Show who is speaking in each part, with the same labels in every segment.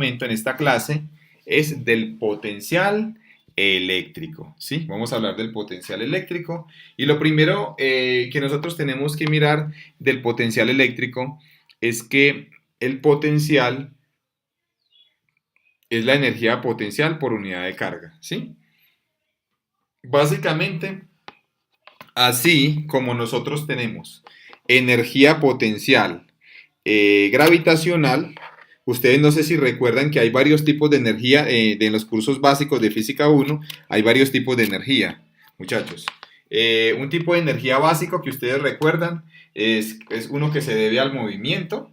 Speaker 1: momento en esta clase es del potencial eléctrico, ¿sí? Vamos a hablar del potencial eléctrico y lo primero que nosotros tenemos que mirar del potencial eléctrico es que el potencial es la energía potencial por unidad de carga, ¿sí? Básicamente, así como nosotros tenemos energía potencial gravitacional. Ustedes no sé si recuerdan que hay varios tipos de energía, de los cursos básicos de física 1, hay varios tipos de energía, muchachos. Un tipo de energía básico que ustedes recuerdan es uno que se debe al movimiento,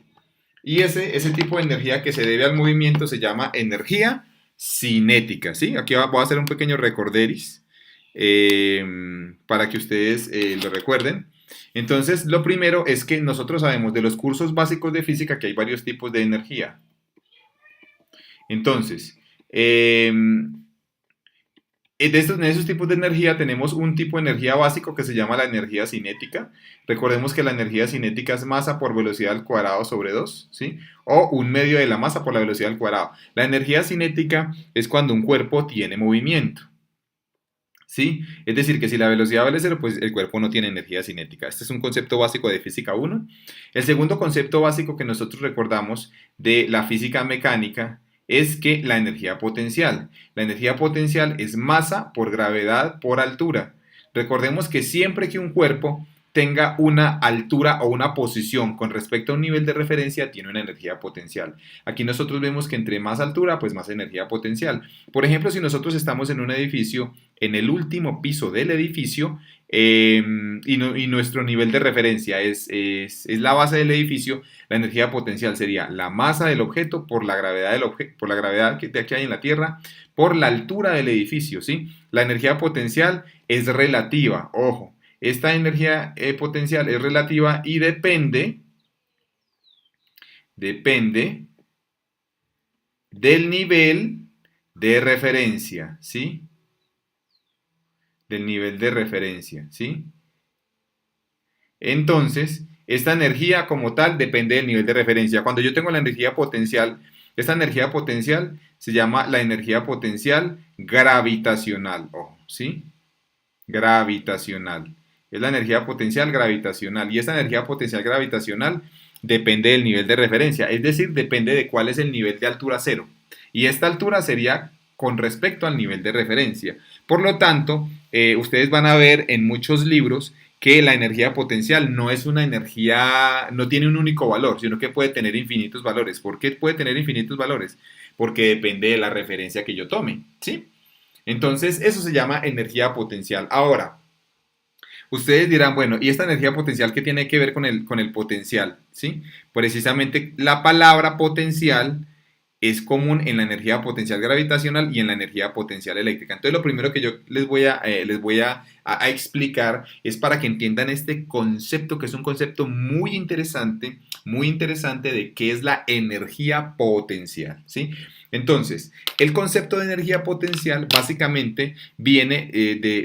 Speaker 1: y ese tipo de energía que se debe al movimiento se llama energía cinética, ¿sí? Aquí voy a hacer un pequeño recorderis eh, para que ustedes lo recuerden. Entonces, lo primero es que nosotros sabemos de los cursos básicos de física que hay varios tipos de energía. Entonces, en esos tipos de energía tenemos un tipo de energía básico que se llama la energía cinética. Recordemos que la energía cinética es masa por velocidad al cuadrado sobre 2, ¿sí? O un medio de la masa por la velocidad al cuadrado. La energía cinética es cuando un cuerpo tiene movimiento, ¿sí? Es decir, que si la velocidad vale cero, pues el cuerpo no tiene energía cinética. Este es un concepto básico de física 1. El segundo concepto básico que nosotros recordamos de la física mecánica es que la energía potencial. La energía potencial es masa por gravedad por altura. Recordemos que siempre que un cuerpo tenga una altura o una posición con respecto a un nivel de referencia, tiene una energía potencial. Aquí nosotros vemos que entre más altura, pues más energía potencial. Por ejemplo, si nosotros estamos en un edificio, en el último piso del edificio, y nuestro nivel de referencia es la base del edificio, la energía potencial sería la masa del objeto por la gravedad, por la gravedad que hay en la Tierra, por la altura del edificio, ¿sí? La energía potencial es relativa, ojo, esta energía potencial es relativa y depende del nivel de referencia, ¿sí? Del nivel de referencia, ¿sí? Entonces, esta energía como tal depende del nivel de referencia. Cuando yo tengo la energía potencial, esta energía potencial se llama la energía potencial gravitacional, ojo, ¿sí? Gravitacional. Es la energía potencial gravitacional. Y esta energía potencial gravitacional depende del nivel de referencia, es decir, depende de cuál es el nivel de altura cero. Y esta altura sería con respecto al nivel de referencia. Por lo tanto, ustedes van a ver en muchos libros que la energía potencial no es una energía, no tiene un único valor, sino que puede tener infinitos valores. ¿Por qué puede tener infinitos valores? Porque depende de la referencia que yo tome, ¿sí? Entonces, eso se llama energía potencial. Ahora, ustedes dirán, bueno, ¿y esta energía potencial qué tiene que ver con el potencial? ¿Sí? Precisamente la palabra potencial es común en la energía potencial gravitacional y en la energía potencial eléctrica. Entonces, lo primero que yo les voy a explicar es para que entiendan este concepto, que es un concepto muy interesante de qué es la energía potencial, ¿sí? Entonces, el concepto de energía potencial básicamente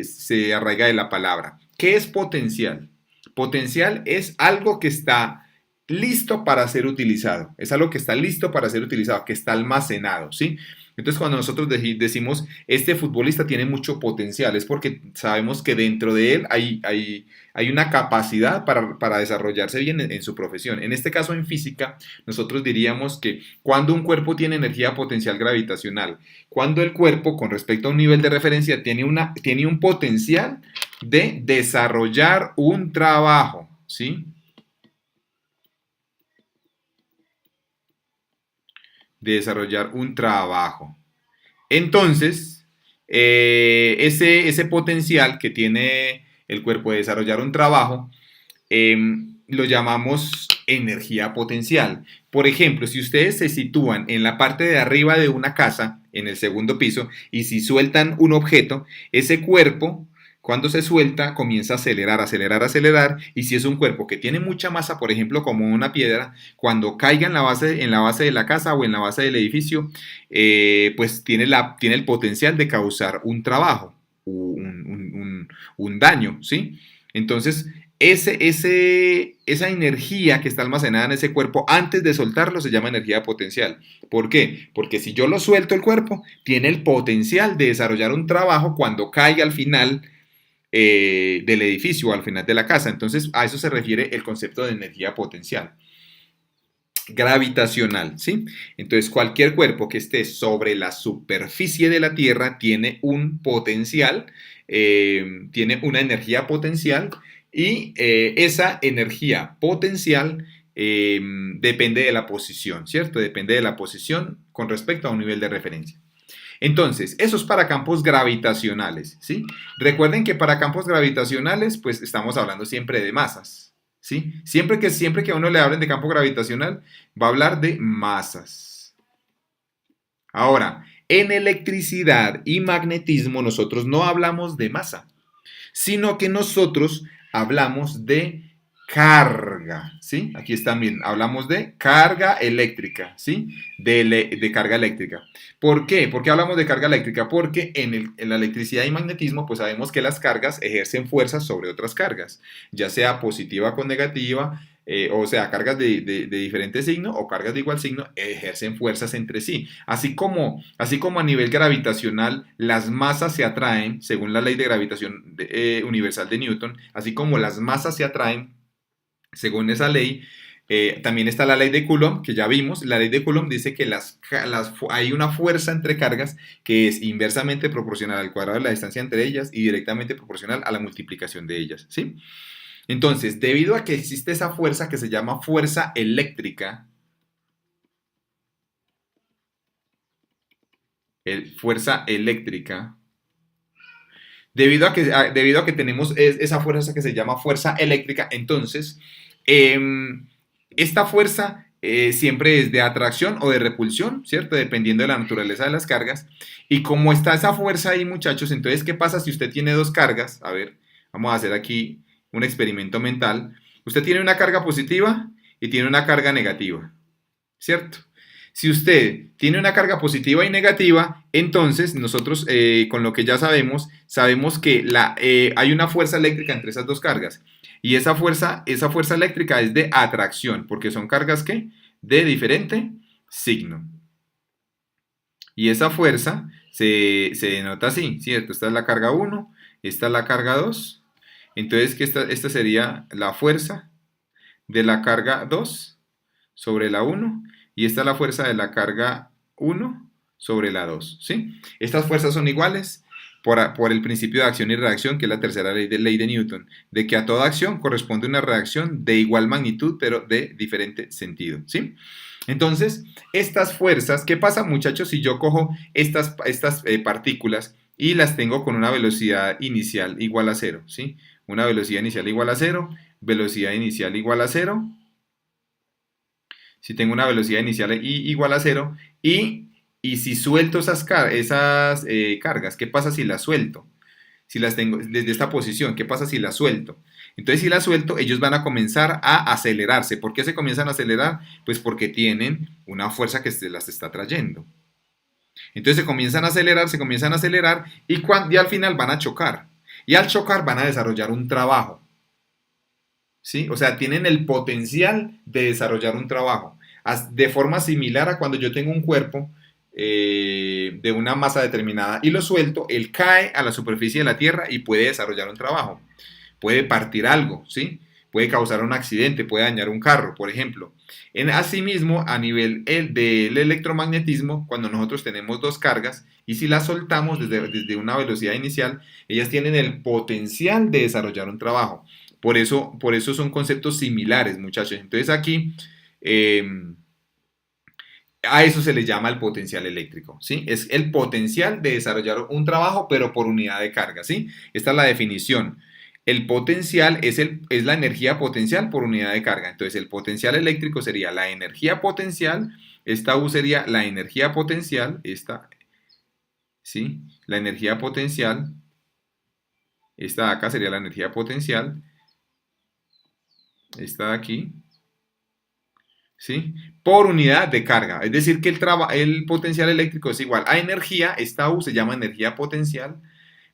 Speaker 1: se arraiga de la palabra. ¿Qué es potencial? Potencial es algo que está listo para ser utilizado. Es algo que está listo para ser utilizado, que está almacenado, ¿sí? Entonces, cuando nosotros decimos, este futbolista tiene mucho potencial, es porque sabemos que dentro de él hay una capacidad para desarrollarse bien en su profesión. En este caso, en física, nosotros diríamos que cuando un cuerpo tiene energía potencial gravitacional, cuando el cuerpo, con respecto a un nivel de referencia, tiene un potencial de desarrollar un trabajo, ¿sí? De desarrollar un trabajo. Entonces, ese potencial que tiene el cuerpo de desarrollar un trabajo, eh, lo llamamos energía potencial. Por ejemplo, si ustedes se sitúan en la parte de arriba de una casa, en el segundo piso, y si sueltan un objeto, ese cuerpo, cuando se suelta, comienza a acelerar, acelerar, acelerar, y si es un cuerpo que tiene mucha masa, por ejemplo, como una piedra, cuando caiga en la base de la casa o en la base del edificio, pues tiene el potencial de causar un trabajo, un daño, ¿sí? Entonces, esa energía que está almacenada en ese cuerpo antes de soltarlo se llama energía potencial. ¿Por qué? Porque si yo lo suelto el cuerpo, tiene el potencial de desarrollar un trabajo cuando caiga al final del edificio o al final de la casa. Entonces, a eso se refiere el concepto de energía potencial. Gravitacional, ¿sí? Entonces, cualquier cuerpo que esté sobre la superficie de la Tierra tiene un potencial, tiene una energía potencial y esa energía potencial depende de la posición, ¿cierto? Depende de la posición con respecto a un nivel de referencia. Entonces, eso es para campos gravitacionales, ¿sí? Recuerden que para campos gravitacionales, pues estamos hablando siempre de masas, ¿sí? Siempre que a uno le hablen de campo gravitacional, va a hablar de masas. Ahora, en electricidad y magnetismo nosotros no hablamos de masa, sino que nosotros hablamos de carga, ¿sí? Aquí está bien, hablamos de carga eléctrica, ¿sí? De carga eléctrica. ¿Por qué? ¿Por qué hablamos de carga eléctrica? Porque en la electricidad y magnetismo, pues sabemos que las cargas ejercen fuerzas sobre otras cargas, ya sea positiva con negativa, o sea, cargas de diferente signo o cargas de igual signo ejercen fuerzas entre sí. Así como a nivel gravitacional las masas se atraen, según la ley de gravitación universal de Newton, así como las masas se atraen, según esa ley, también está la ley de Coulomb, que ya vimos. La ley de Coulomb dice que hay una fuerza entre cargas que es inversamente proporcional al cuadrado de la distancia entre ellas y directamente proporcional a la multiplicación de ellas, ¿sí? Entonces, debido a que existe esa fuerza que se llama fuerza eléctrica, fuerza eléctrica, debido a que tenemos esa fuerza que se llama fuerza eléctrica, entonces, esta fuerza siempre es de atracción o de repulsión, ¿cierto? Dependiendo de la naturaleza de las cargas. Y como está esa fuerza ahí, muchachos, entonces, ¿qué pasa si usted tiene dos cargas? A ver, vamos a hacer aquí un experimento mental. Usted tiene una carga positiva y tiene una carga negativa, ¿cierto? Si usted tiene una carga positiva y negativa, entonces nosotros con lo que ya sabemos que hay una fuerza eléctrica entre esas dos cargas. Y esa fuerza eléctrica es de atracción, porque son cargas ¿qué? De diferente signo. Y esa fuerza se denota así, ¿cierto? Esta es la carga 1, esta es la carga 2. Entonces, esta sería la fuerza de la carga 2 sobre la 1 y esta es la fuerza de la carga 1 sobre la 2, ¿sí? Estas fuerzas son iguales por el principio de acción y reacción, que es la tercera ley de Newton, de que a toda acción corresponde una reacción de igual magnitud, pero de diferente sentido, ¿sí? Entonces, estas fuerzas, ¿qué pasa, muchachos, si yo cojo estas partículas y las tengo con una velocidad inicial igual a 0, ¿sí? Una velocidad inicial igual a 0, velocidad inicial igual a 0, si tengo una velocidad inicial igual a 0, y si suelto esas cargas, ¿qué pasa si las suelto? Si las tengo desde esta posición, ¿qué pasa si las suelto? Entonces, si las suelto, ellos van a comenzar a acelerarse. ¿Por qué se comienzan a acelerar? Pues porque tienen una fuerza que las está trayendo. Entonces se comienzan a acelerar y al final van a chocar. Y al chocar van a desarrollar un trabajo. ¿Sí? O sea, tienen el potencial de desarrollar un trabajo. De forma similar a cuando yo tengo un cuerpo de una masa determinada y lo suelto, él cae a la superficie de la Tierra y puede desarrollar un trabajo. Puede partir algo, ¿sí? Puede causar un accidente, puede dañar un carro, por ejemplo. Asimismo, a nivel del electromagnetismo, cuando nosotros tenemos dos cargas y si las soltamos desde una velocidad inicial, ellas tienen el potencial de desarrollar un trabajo. Por eso son conceptos similares, muchachos. Entonces aquí a eso se le llama el potencial eléctrico, ¿sí? Es el potencial de desarrollar un trabajo, pero por unidad de carga, ¿sí? Esta es la definición. El potencial es la energía potencial por unidad de carga. Entonces el potencial eléctrico sería la energía potencial, esta U sería la energía potencial, esta, ¿sí? La energía potencial, esta de acá sería la energía potencial, esta de aquí, ¿sí? Por unidad de carga. Es decir, que el potencial eléctrico es igual a energía, esta U se llama energía potencial,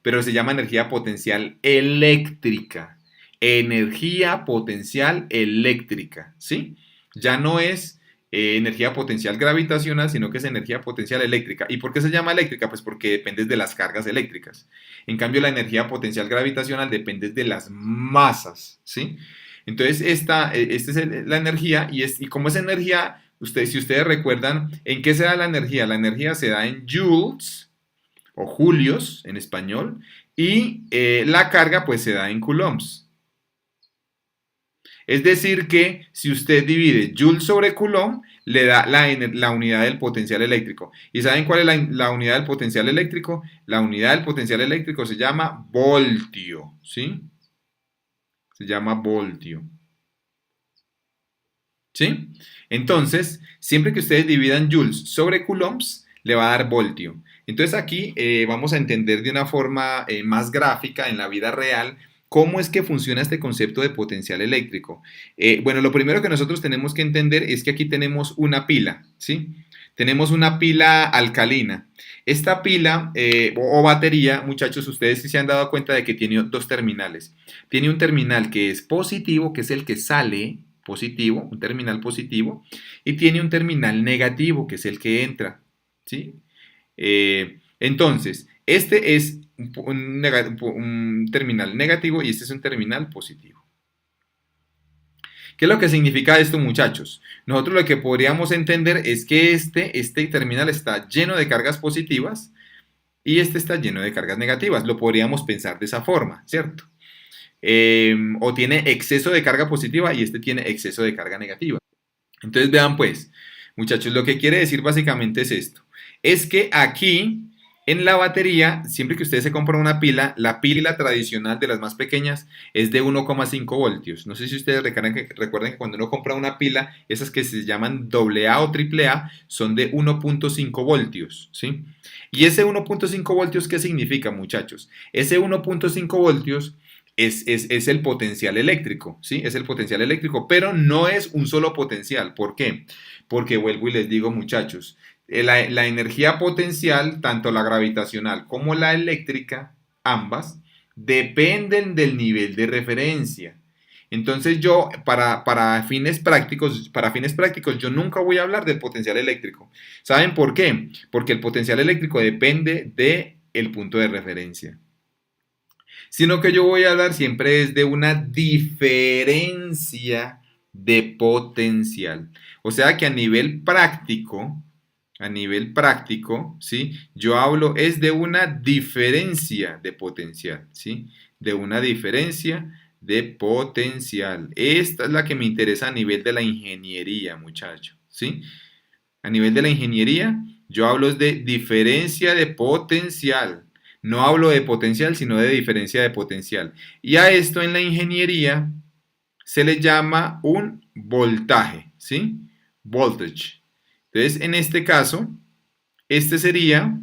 Speaker 1: pero se llama energía potencial eléctrica. energía potencial eléctrica, ¿sí? Ya no es energía potencial gravitacional, sino que es energía potencial eléctrica. ¿Y por qué se llama eléctrica? Pues porque depende de las cargas eléctricas. En cambio, la energía potencial gravitacional depende de las masas, ¿sí? Entonces, esta es la energía y como es energía, si ustedes recuerdan, ¿en qué se da la energía? La energía se da en joules o julios en español y la carga pues se da en coulombs. Es decir que si usted divide Joule sobre Coulomb, le da la unidad del potencial eléctrico. ¿Y saben cuál es la unidad del potencial eléctrico? La unidad del potencial eléctrico se llama voltio, ¿sí? Se llama voltio. ¿Sí? Entonces, siempre que ustedes dividan joules sobre coulombs, le va a dar voltio. Entonces aquí vamos a entender de una forma más gráfica en la vida real cómo es que funciona este concepto de potencial eléctrico. Bueno, lo primero que nosotros tenemos que entender es que aquí tenemos una pila, ¿sí? Tenemos una pila alcalina. Esta pila o batería, muchachos, ustedes sí se han dado cuenta de que tiene dos terminales. Tiene un terminal que es positivo, que es el que sale positivo, un terminal positivo, y tiene un terminal negativo, que es el que entra, ¿sí? Entonces, este es un terminal negativo y este es un terminal positivo. ¿Qué es lo que significa esto, muchachos? Nosotros lo que podríamos entender es que este terminal está lleno de cargas positivas y este está lleno de cargas negativas. Lo podríamos pensar de esa forma, ¿cierto? O tiene exceso de carga positiva y este tiene exceso de carga negativa. Entonces vean pues, muchachos, lo que quiere decir básicamente es esto. Es que aquí en la batería, siempre que ustedes se compran una pila, la pila tradicional de las más pequeñas es de 1,5 voltios. No sé si ustedes recuerdan que cuando uno compra una pila, esas que se llaman AA o AAA son de 1,5 voltios, ¿sí? Y ese 1,5 voltios, ¿qué significa, muchachos? Ese 1,5 voltios es el potencial eléctrico, ¿sí? Es el potencial eléctrico, pero no es un solo potencial. ¿Por qué? Porque vuelvo y les digo, muchachos, la energía potencial, tanto la gravitacional como la eléctrica, ambas, dependen del nivel de referencia. Entonces yo, para fines prácticos, yo nunca voy a hablar del potencial eléctrico. ¿Saben por qué? Porque el potencial eléctrico depende del punto de referencia. Sino que yo voy a hablar siempre es de una diferencia de potencial. O sea que a nivel práctico, ¿sí? Yo hablo es de una diferencia de potencial, ¿sí? De una diferencia de potencial. Esta es la que me interesa a nivel de la ingeniería, muchachos, ¿sí? A nivel de la ingeniería, yo hablo de diferencia de potencial. No hablo de potencial, sino de diferencia de potencial. Y a esto en la ingeniería se le llama un voltaje, ¿sí? Voltage. Entonces, en este caso, este sería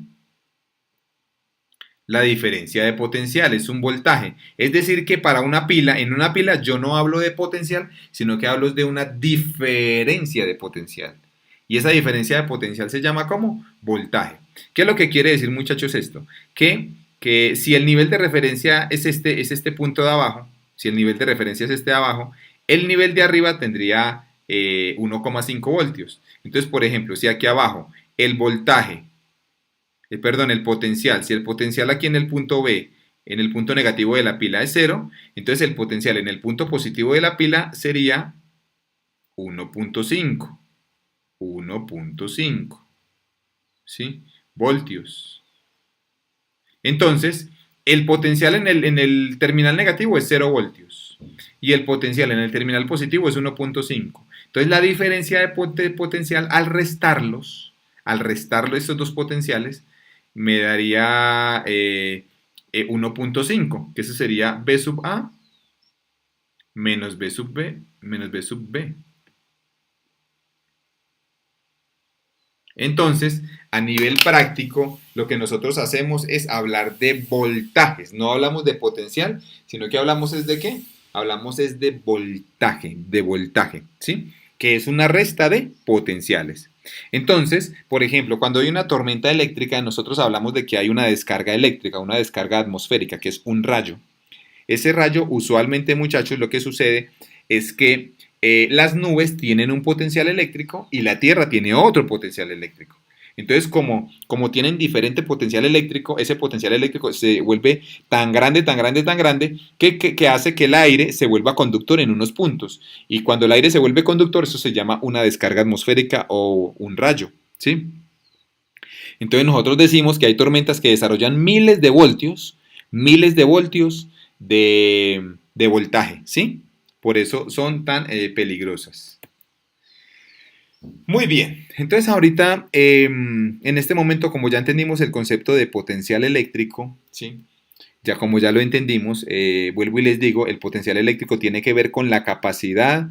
Speaker 1: la diferencia de potencial, es un voltaje. Es decir, que para una pila, en una pila yo no hablo de potencial, sino que hablo de una diferencia de potencial. Y esa diferencia de potencial se llama como voltaje. ¿Qué es lo que quiere decir, muchachos, esto? Que si el nivel de referencia es este punto de abajo, si el nivel de referencia es este de abajo, el nivel de arriba tendría 1,5 voltios. Entonces, por ejemplo, si aquí abajo el voltaje, el potencial, si el potencial aquí en el punto B, en el punto negativo de la pila es 0, entonces el potencial en el punto positivo de la pila sería 1,5. 1,5, ¿sí? Voltios. Entonces, el potencial en el terminal negativo es 0 voltios y el potencial en el terminal positivo es 1,5. Entonces, la diferencia de potencial al restarlo estos dos potenciales, me daría 1,5, que eso sería B sub A menos B sub B menos B sub B. Entonces, a nivel práctico, lo que nosotros hacemos es hablar de voltajes. No hablamos de potencial, sino que hablamos es de ¿qué? Hablamos es de voltaje, ¿sí? Que es una resta de potenciales. Entonces, por ejemplo, cuando hay una tormenta eléctrica, nosotros hablamos de que hay una descarga eléctrica, una descarga atmosférica, que es un rayo. Ese rayo, usualmente, muchachos, lo que sucede es que las nubes tienen un potencial eléctrico y la Tierra tiene otro potencial eléctrico. Entonces, como tienen diferente potencial eléctrico, ese potencial eléctrico se vuelve tan grande, tan grande, tan grande, que hace que el aire se vuelva conductor en unos puntos. Y cuando el aire se vuelve conductor, eso se llama una descarga atmosférica o un rayo, ¿sí? Entonces nosotros decimos que hay tormentas que desarrollan miles de voltios de voltaje, ¿sí? Por eso son tan peligrosas. Muy bien, entonces ahorita, en este momento, como ya entendimos el concepto de potencial eléctrico, ¿sí? Ya como ya lo entendimos, vuelvo y les digo, el potencial eléctrico tiene que ver con la capacidad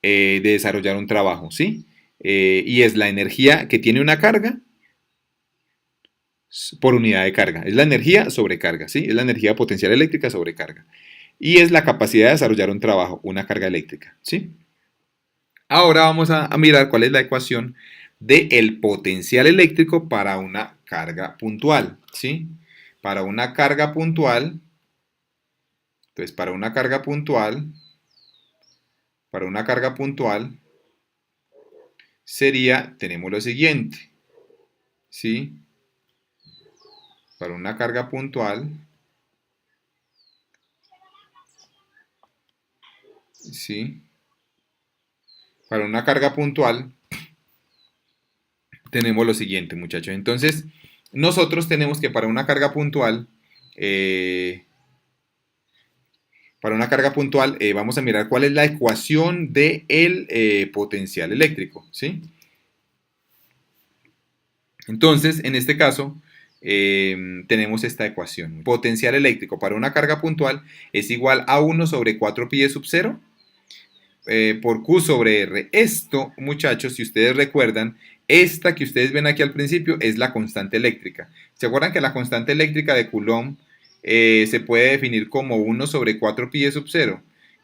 Speaker 1: de desarrollar un trabajo, ¿sí? Y es la energía que tiene una carga por unidad de carga. Es la energía sobre carga, ¿sí? Es la energía potencial eléctrica sobre carga. Y es la capacidad de desarrollar un trabajo, una carga eléctrica, ¿sí? Ahora vamos a mirar cuál es la ecuación del potencial eléctrico para una carga puntual, ¿sí? Para una carga puntual, entonces para una carga puntual sería, tenemos lo siguiente, ¿sí? Para una carga puntual, ¿sí? Para una carga puntual tenemos lo siguiente, muchachos. Entonces, nosotros tenemos que eh, para una carga puntual, vamos a mirar cuál es la ecuación del potencial eléctrico, ¿sí? Entonces, en este caso, tenemos esta ecuación. Potencial eléctrico para una carga puntual es igual a 1 sobre 4 pi sub 0 por Q sobre R. Esto, muchachos, si ustedes recuerdan, esta que ustedes ven aquí al principio es la constante eléctrica. ¿Se acuerdan que la constante eléctrica de Coulomb se puede definir como 1 sobre 4 pi sub 0?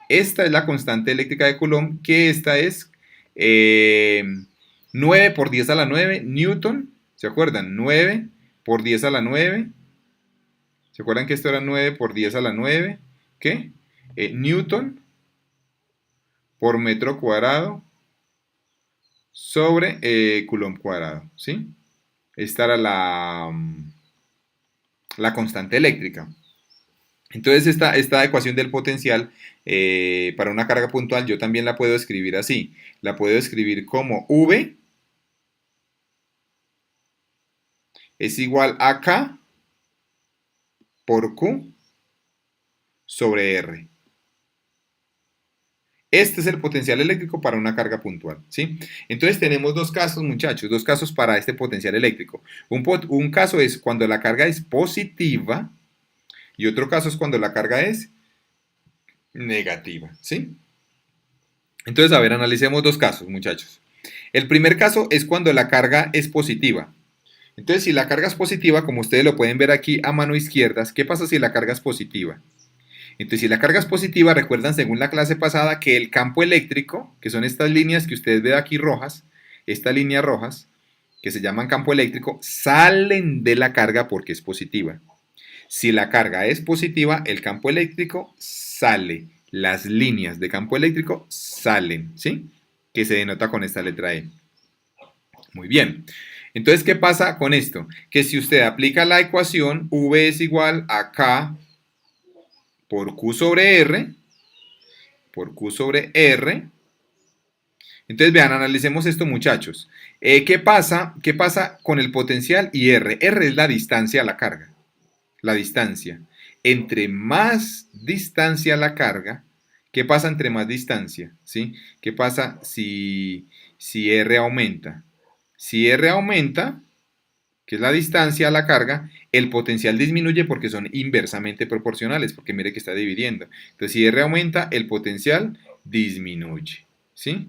Speaker 1: Esta es la constante eléctrica de Coulomb, que esta es 9 por 10 a la 9 newton. ¿Se acuerdan? 9 por 10 a la 9. ¿Se acuerdan que esto era 9 por 10 a la 9? ¿Qué? Newton por metro cuadrado sobre Coulomb cuadrado, ¿sí? Esta era la constante eléctrica. Entonces esta ecuación del potencial para una carga puntual yo también la puedo escribir así. La puedo escribir como V es igual a K por Q sobre R. Este es el potencial eléctrico para una carga puntual, ¿sí? Entonces tenemos dos casos, muchachos, dos casos para este potencial eléctrico. Un caso es cuando la carga es positiva y otro caso es cuando la carga es negativa, ¿sí? Entonces, a ver, analicemos dos casos, muchachos. El primer caso es cuando la carga es positiva. Entonces, si la carga es positiva, como ustedes lo pueden ver aquí a mano izquierda, ¿qué pasa si la carga es positiva? Entonces, si la carga es positiva, recuerdan según la clase pasada que el campo eléctrico, que son estas líneas que ustedes ven aquí rojas, estas líneas rojas, que se llaman campo eléctrico, salen de la carga porque es positiva. Si la carga es positiva, el campo eléctrico sale. Las líneas de campo eléctrico salen, ¿sí? Que se denota con esta letra E. Muy bien. Entonces, ¿qué pasa con esto? Que si usted aplica la ecuación, V es igual a K por Q sobre R, Entonces, vean, analicemos esto, muchachos. ¿Qué pasa con el potencial y R? R es la distancia a la carga. La distancia. Entre más distancia la carga, ¿qué pasa entre más distancia? ¿Sí? ¿Qué pasa si R aumenta? Si R aumenta, que es la distancia a la carga, el potencial disminuye porque son inversamente proporcionales, porque mire que está dividiendo. Entonces, si R aumenta, el potencial disminuye. ¿Sí?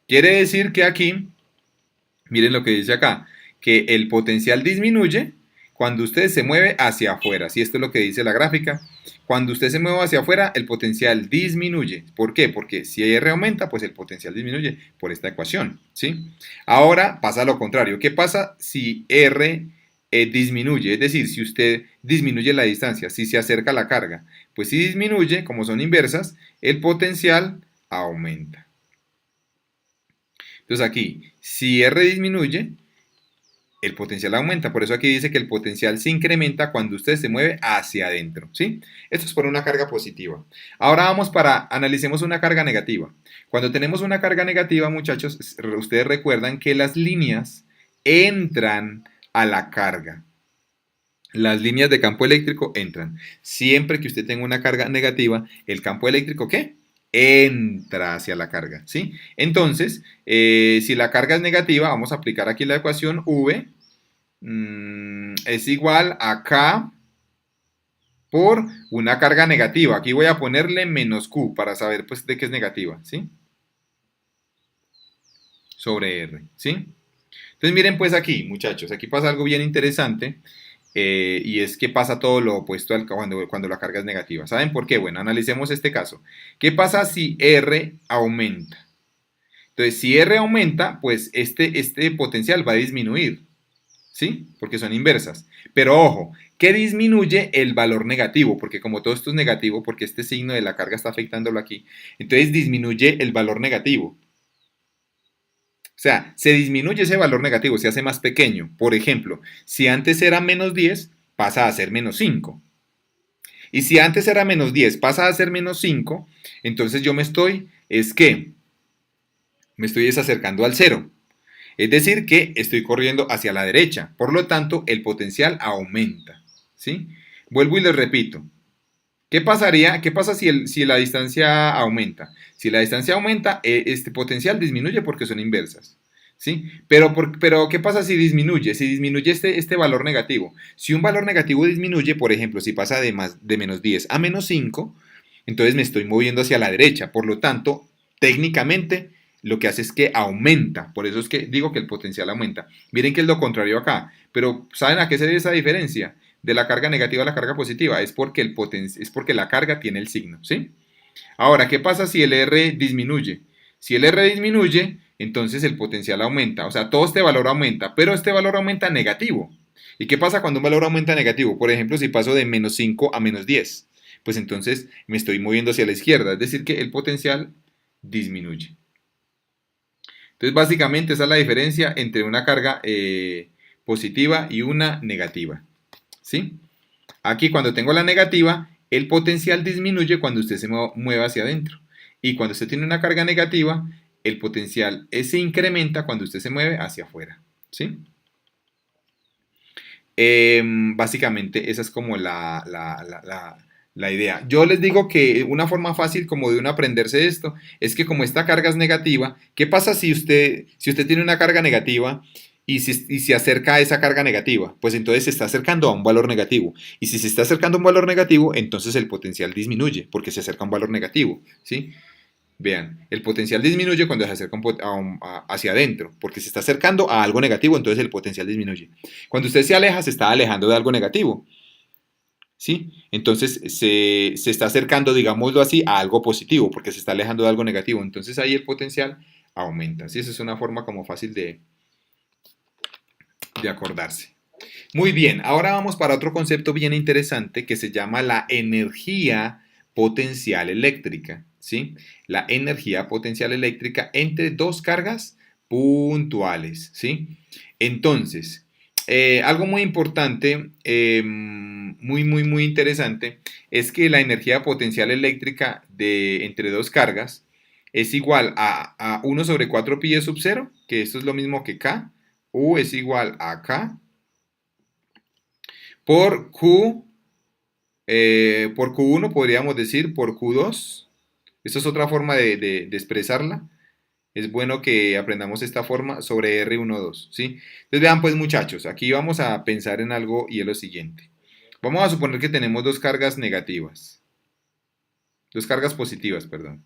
Speaker 1: Quiere decir que aquí, miren lo que dice acá, que el potencial disminuye cuando usted se mueve hacia afuera. Si esto es lo que dice la gráfica, cuando usted se mueve hacia afuera, el potencial disminuye. ¿Por qué? Porque si R aumenta, pues el potencial disminuye por esta ecuación, ¿sí? Ahora pasa lo contrario. ¿Qué pasa si R disminuye, es decir, si usted disminuye la distancia, si se acerca a la carga, pues si disminuye, como son inversas, el potencial aumenta. Entonces aquí, si R disminuye, el potencial aumenta. Por eso aquí dice que el potencial se incrementa cuando usted se mueve hacia adentro, ¿sí? Esto es por una carga positiva. Ahora vamos para, analicemos una carga negativa. Cuando tenemos una carga negativa, muchachos, ustedes recuerdan que las líneas entran a la carga. Las líneas de campo eléctrico entran. Siempre que usted tenga una carga negativa, el campo eléctrico, ¿qué? Entra hacia la carga, ¿sí? Entonces, si la carga es negativa, vamos a aplicar aquí la ecuación V es igual a K por una carga negativa. Aquí voy a ponerle menos Q para saber pues de qué es negativa, ¿sí? Sobre R, ¿sí? Entonces miren pues aquí, muchachos, aquí pasa algo bien interesante. Y es que pasa todo lo opuesto cuando la carga es negativa. ¿Saben por qué? Bueno, analicemos este caso. ¿Qué pasa si R aumenta? Entonces, si R aumenta, pues este potencial va a disminuir, ¿sí? Porque son inversas. Pero ojo, ¿qué disminuye el valor negativo? Porque como todo esto es negativo, porque este signo de la carga está afectándolo aquí, entonces disminuye el valor negativo. O sea, se disminuye ese valor negativo, se hace más pequeño. Por ejemplo, si antes era menos 10, pasa a ser menos 5. Y si antes era menos 10, pasa a ser menos 5, entonces yo me estoy acercando al cero. Es decir, que estoy corriendo hacia la derecha. Por lo tanto, el potencial aumenta. ¿Sí? Vuelvo y les repito. ¿Qué pasaría? ¿Qué pasa si la distancia aumenta? Si la distancia aumenta, este potencial disminuye porque son inversas. ¿Sí? Pero ¿qué pasa si disminuye? Si disminuye este valor negativo. Si un valor negativo disminuye, por ejemplo, si pasa de menos 10 a menos 5, entonces me estoy moviendo hacia la derecha. Por lo tanto, técnicamente lo que hace es que aumenta. Por eso es que digo que el potencial aumenta. Miren que es lo contrario acá. Pero ¿saben a qué se debe esa diferencia? De la carga negativa a la carga positiva. Es porque la carga tiene el signo. ¿Sí? Ahora, ¿qué pasa si el R disminuye? Si el R disminuye, entonces el potencial aumenta. O sea, todo este valor aumenta, pero este valor aumenta negativo. ¿Y qué pasa cuando un valor aumenta negativo? Por ejemplo, si paso de menos 5 a menos 10, pues entonces me estoy moviendo hacia la izquierda. Es decir, que el potencial disminuye. Entonces, básicamente esa es la diferencia entre una carga positiva y una negativa. ¿Sí? Aquí cuando tengo la negativa, el potencial disminuye cuando usted se mueve hacia adentro. Y cuando usted tiene una carga negativa, el potencial se incrementa cuando usted se mueve hacia afuera. ¿Sí? Básicamente esa es como la idea. Yo les digo que una forma fácil como de uno aprenderse esto es que como esta carga es negativa, ¿qué pasa si usted tiene una carga negativa y se acerca a esa carga negativa? Pues entonces se está acercando a un valor negativo. Y si se está acercando a un valor negativo, entonces el potencial disminuye porque se acerca a un valor negativo. ¿Sí? Vean, el potencial disminuye cuando se acerca hacia adentro, porque se está acercando a algo negativo, entonces el potencial disminuye. Cuando usted se aleja, se está alejando de algo negativo. ¿Sí? Entonces se está acercando, digámoslo así, a algo positivo, porque se está alejando de algo negativo. Entonces ahí el potencial aumenta. ¿Sí? Esa es una forma como fácil de acordarse. Muy bien, ahora vamos para otro concepto bien interesante que se llama la energía potencial eléctrica. ¿Sí? La energía potencial eléctrica entre dos cargas puntuales. ¿Sí? Entonces, algo muy importante, muy interesante, es que la energía potencial eléctrica entre dos cargas es igual a 1 sobre 4 pi e sub 0, que esto es lo mismo que K, U es igual a K por Q, por Q1 podríamos decir por Q2. Esta es otra forma de expresarla. Es bueno que aprendamos esta forma sobre R12, ¿sí? Entonces vean pues muchachos, aquí vamos a pensar en algo y es lo siguiente. Vamos a suponer que tenemos dos cargas negativas. Dos cargas positivas, perdón.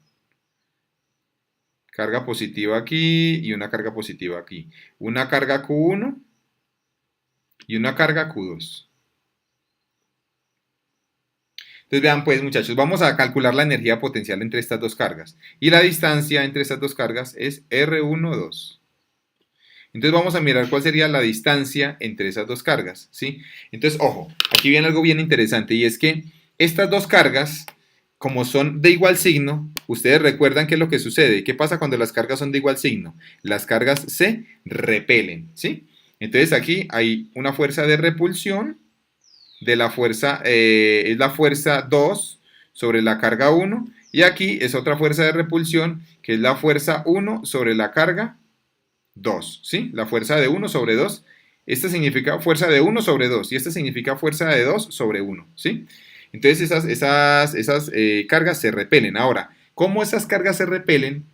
Speaker 1: Carga positiva aquí y una carga positiva aquí. Una carga Q1 y una carga Q2. Entonces vean pues muchachos, vamos a calcular la energía potencial entre estas dos cargas. Y la distancia entre estas dos cargas es R12. Entonces vamos a mirar cuál sería la distancia entre esas dos cargas, ¿sí? Entonces, ojo, aquí viene algo bien interesante y es que estas dos cargas, como son de igual signo, ustedes recuerdan qué es lo que sucede. ¿Qué pasa cuando las cargas son de igual signo? Las cargas se repelen, ¿sí? Entonces aquí hay una fuerza de repulsión de la fuerza, es la fuerza 2 sobre la carga 1 y aquí es otra fuerza de repulsión que es la fuerza 1 sobre la carga 2, ¿sí? La fuerza de 1 sobre 2. Esta significa fuerza de 1 sobre 2 y esta significa fuerza de 2 sobre 1, ¿sí? Entonces esas cargas se repelen. Ahora, ¿cómo esas cargas se repelen?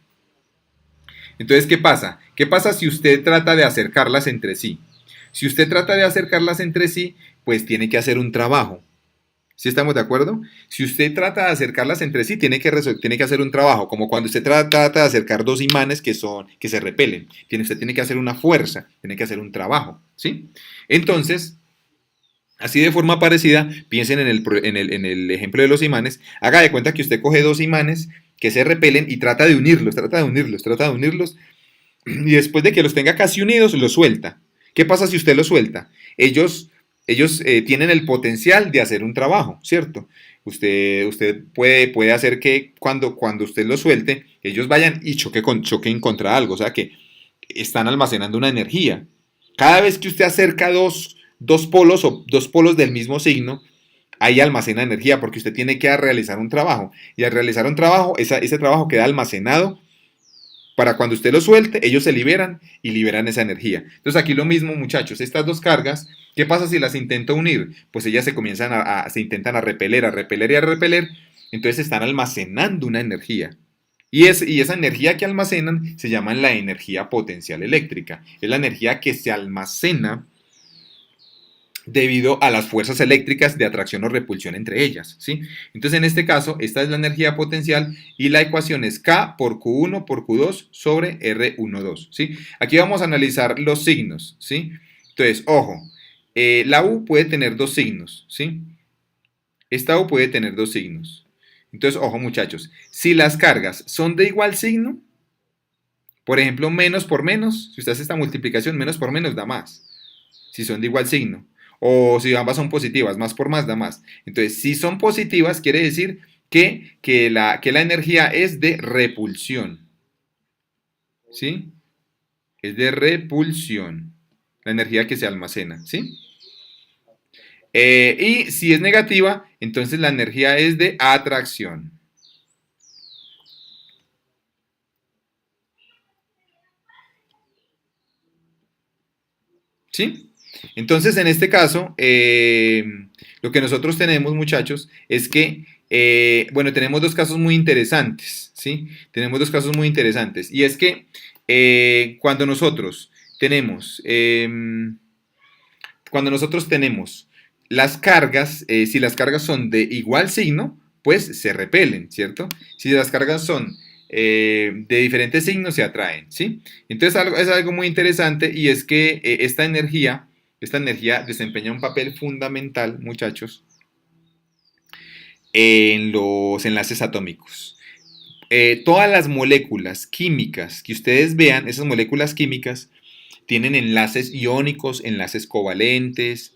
Speaker 1: Entonces, ¿qué pasa? ¿Qué pasa si usted trata de acercarlas entre sí? Si usted trata de acercarlas entre sí, pues tiene que hacer un trabajo. ¿Sí estamos de acuerdo? Si usted trata de acercarlas entre sí, tiene que hacer un trabajo, como cuando usted trata de acercar dos imanes que se repelen. Usted tiene que hacer una fuerza, tiene que hacer un trabajo, ¿sí? Entonces, así de forma parecida, piensen en el ejemplo de los imanes. Haga de cuenta que usted coge dos imanes que se repelen y trata de unirlos, trata de unirlos, trata de unirlos, y después de que los tenga casi unidos, los suelta. ¿Qué pasa si usted los suelta? Ellos tienen el potencial de hacer un trabajo, ¿cierto? Usted puede hacer que cuando usted los suelte, ellos vayan y choquen contra algo, o sea que están almacenando una energía. Cada vez que usted acerca dos polos o dos polos del mismo signo, ahí almacena energía porque usted tiene que realizar un trabajo. Y al realizar un trabajo, ese trabajo queda almacenado para cuando usted lo suelte, ellos se liberan y liberan esa energía. Entonces aquí lo mismo, muchachos, estas dos cargas, ¿qué pasa si las intento unir? Pues ellas se intentan a repeler y a repeler, entonces están almacenando una energía. Y esa energía que almacenan se llama la energía potencial eléctrica. Es la energía que se almacena debido a las fuerzas eléctricas de atracción o repulsión entre ellas, ¿sí? Entonces, en este caso, esta es la energía potencial y la ecuación es K por Q1 por Q2 sobre R12, ¿sí? Aquí vamos a analizar los signos, ¿sí? Entonces, ojo, la U puede tener dos signos, ¿sí? Esta U puede tener dos signos. Entonces, ojo muchachos, si las cargas son de igual signo, por ejemplo, menos por menos, si usted hace esta multiplicación, menos por menos da más si son de igual signo. O si ambas son positivas, más por más da más. Entonces, si son positivas, quiere decir que la energía es de repulsión. ¿Sí? Es de repulsión. La energía que se almacena. ¿Sí? Y si es negativa, entonces la energía es de atracción. ¿Sí? Entonces, en este caso, lo que nosotros tenemos, muchachos, es que, bueno, tenemos dos casos muy interesantes, ¿sí? Tenemos dos casos muy interesantes. Y es que cuando nosotros tenemos las cargas, si las cargas son de igual signo, pues se repelen, ¿cierto? Si las cargas son de diferentes signos, se atraen, ¿sí? Entonces es algo muy interesante y es que esta energía desempeña un papel fundamental, muchachos, en los enlaces atómicos. Todas las moléculas químicas que ustedes vean, esas moléculas químicas, tienen enlaces iónicos, enlaces covalentes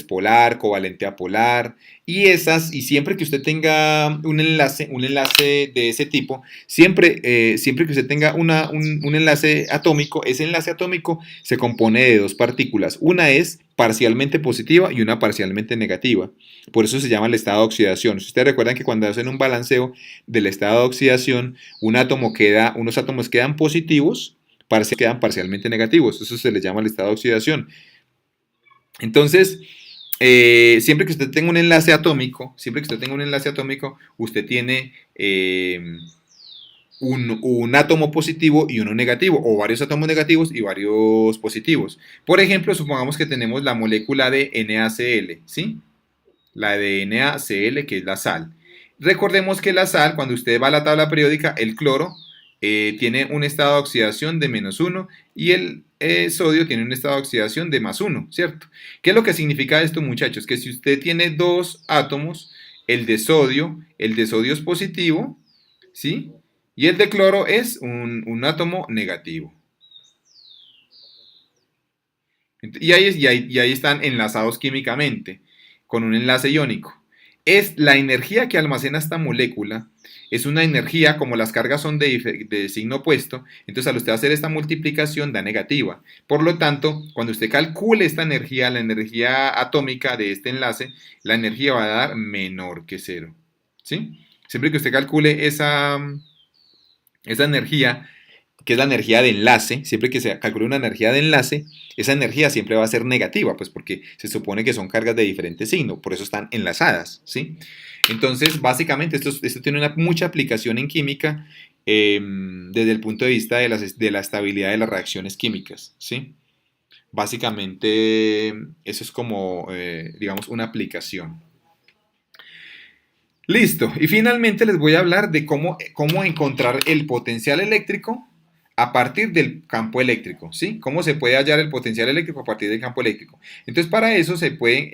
Speaker 1: polar, covalente apolar, y siempre que usted tenga un enlace de ese tipo, siempre que usted tenga un enlace atómico, ese enlace atómico se compone de dos partículas. Una es parcialmente positiva y una parcialmente negativa. Por eso se llama el estado de oxidación. Si ustedes recuerdan que cuando hacen un balanceo del estado de oxidación, unos átomos quedan positivos, quedan parcialmente negativos. Eso se les llama el estado de oxidación. Entonces, siempre que usted tenga un enlace atómico, usted tiene un átomo positivo y uno negativo, o varios átomos negativos y varios positivos. Por ejemplo, supongamos que tenemos la molécula de NaCl, ¿sí? La de NaCl, que es la sal. Recordemos que la sal, cuando usted va a la tabla periódica, el cloro tiene un estado de oxidación de -1 y el sodio tiene un estado de oxidación de +1, ¿cierto? ¿Qué es lo que significa esto, muchachos? Que si usted tiene dos átomos, el de sodio es positivo, ¿sí? Y el de cloro es un átomo negativo. Y ahí están enlazados químicamente con un enlace iónico. Es la energía que almacena esta molécula, es una energía, como las cargas son de signo opuesto, entonces al usted hacer esta multiplicación da negativa. Por lo tanto, cuando usted calcule esta energía, la energía atómica de este enlace, la energía va a dar menor que cero. ¿Sí? Siempre que usted calcule esa energía, que es la energía de enlace, siempre que se calcule una energía de enlace, esa energía siempre va a ser negativa, pues porque se supone que son cargas de diferente signo, por eso están enlazadas, ¿sí? Entonces, básicamente, esto tiene mucha aplicación en química desde el punto de vista de la estabilidad de las reacciones químicas, ¿sí? Básicamente, eso es como, digamos, una aplicación. Listo. Y finalmente les voy a hablar de cómo encontrar el potencial eléctrico a partir del campo eléctrico, ¿sí? Cómo se puede hallar el potencial eléctrico a partir del campo eléctrico. Entonces, para eso se puede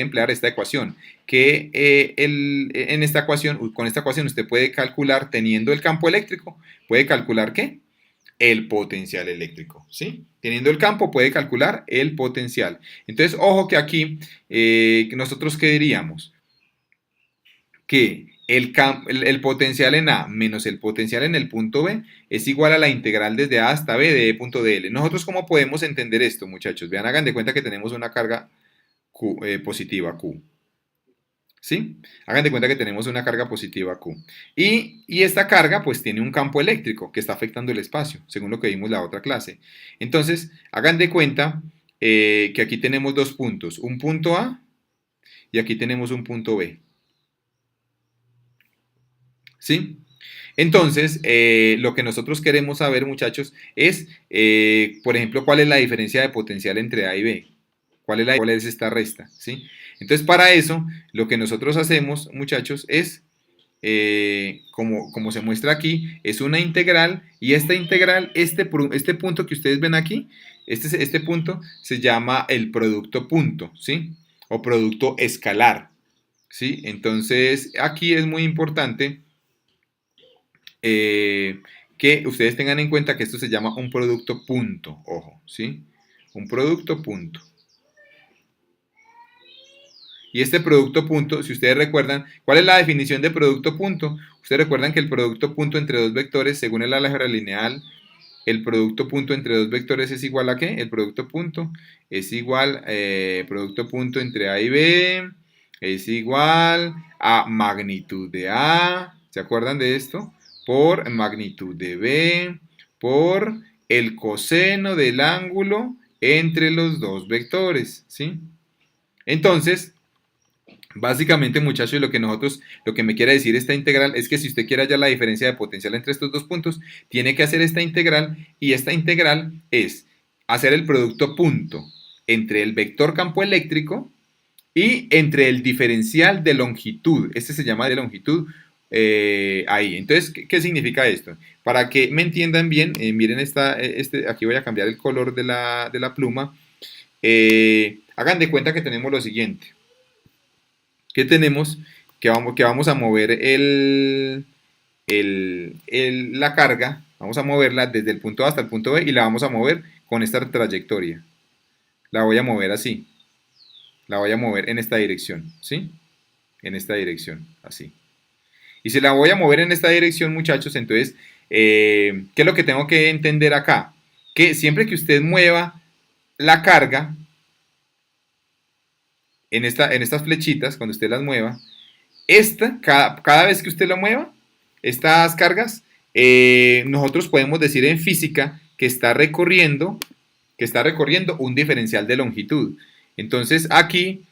Speaker 1: emplear esta ecuación, que en esta ecuación, con esta ecuación usted puede calcular, teniendo el campo eléctrico, puede calcular ¿qué? El potencial eléctrico, ¿sí? Teniendo el campo puede calcular el potencial. Entonces, ojo que aquí, nosotros ¿qué diríamos? Que el potencial en A menos el potencial en el punto B es igual a la integral desde A hasta B de E punto dl. Nosotros, ¿cómo podemos entender esto, muchachos? Vean, hagan de cuenta que tenemos una carga positiva Q. ¿Sí? Hagan de cuenta que tenemos una carga positiva Q. Y esta carga pues tiene un campo eléctrico que está afectando el espacio, según lo que vimos la otra clase. Entonces, hagan de cuenta que aquí tenemos dos puntos, un punto A y aquí tenemos un punto B. ¿Sí? Entonces, lo que nosotros queremos saber, muchachos, es, por ejemplo, cuál es la diferencia de potencial entre A y B. ¿Cuál es esta resta? ¿Sí? Entonces, para eso, lo que nosotros hacemos, muchachos, es, como se muestra aquí, es una integral, y esta integral, este punto que ustedes ven aquí, este punto se llama el producto punto, ¿sí? O producto escalar, ¿sí? Entonces, aquí es muy importante que ustedes tengan en cuenta que esto se llama un producto punto, ojo, ¿sí? Un producto punto. Y este producto punto, si ustedes recuerdan, ¿cuál es la definición de producto punto? Ustedes recuerdan que el producto punto entre dos vectores, según el álgebra lineal, el producto punto entre dos vectores es igual a ¿qué? El producto punto es igual, producto punto entre A y B es igual a magnitud de A, ¿se acuerdan de esto? Por magnitud de B, por el coseno del ángulo entre los dos vectores, ¿sí? Entonces, básicamente, muchachos, lo que me quiere decir esta integral es que si usted quiere hallar la diferencia de potencial entre estos dos puntos, tiene que hacer esta integral, y esta integral es hacer el producto punto entre el vector campo eléctrico y entre el diferencial de longitud. Este se llama de longitud ahí. Entonces, ¿qué significa esto? Para que me entiendan bien, miren aquí voy a cambiar el color de la pluma. Hagan de cuenta que tenemos lo siguiente. Que tenemos que vamos a mover la carga, vamos a moverla desde el punto A hasta el punto B y la vamos a mover con esta trayectoria. La voy a mover así. La voy a mover en esta dirección, ¿sí? En esta dirección, así. Y si la voy a mover en esta dirección, muchachos, entonces, ¿qué es lo que tengo que entender acá? Que siempre que usted mueva la carga en estas flechitas, cuando usted las mueva, cada vez que usted la mueva, estas cargas, nosotros podemos decir en física que está recorriendo un diferencial de longitud. Entonces aquí